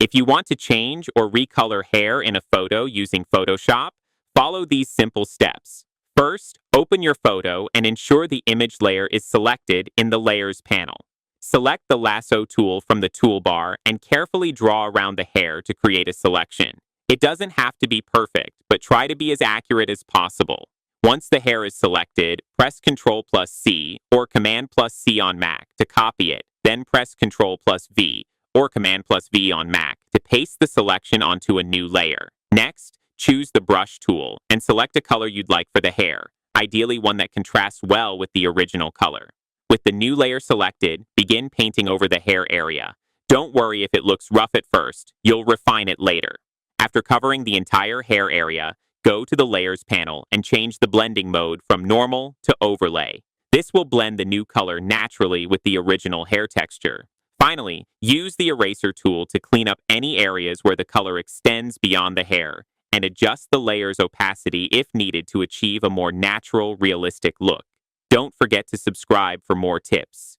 If you want to change or recolor hair in a photo using Photoshop, follow these simple steps. First, open your photo and ensure the image layer is selected in the Layers panel. Select the lasso tool from the toolbar and carefully draw around the hair to create a selection. It doesn't have to be perfect, but try to be as accurate as possible. Once the hair is selected, press Ctrl+C or Command+C on Mac to copy it, then press Ctrl+V or Command+V on Mac to paste the selection onto a new layer. Next, choose the brush tool and select a color you'd like for the hair, ideally one that contrasts well with the original color. With the new layer selected, begin painting over the hair area. Don't worry if it looks rough at first, you'll refine it later. After covering the entire hair area, go to the Layers panel and change the blending mode from Normal to Overlay. This will blend the new color naturally with the original hair texture. Finally, use the eraser tool to clean up any areas where the color extends beyond the hair and adjust the layer's opacity if needed to achieve a more natural, realistic look. Don't forget to subscribe for more tips.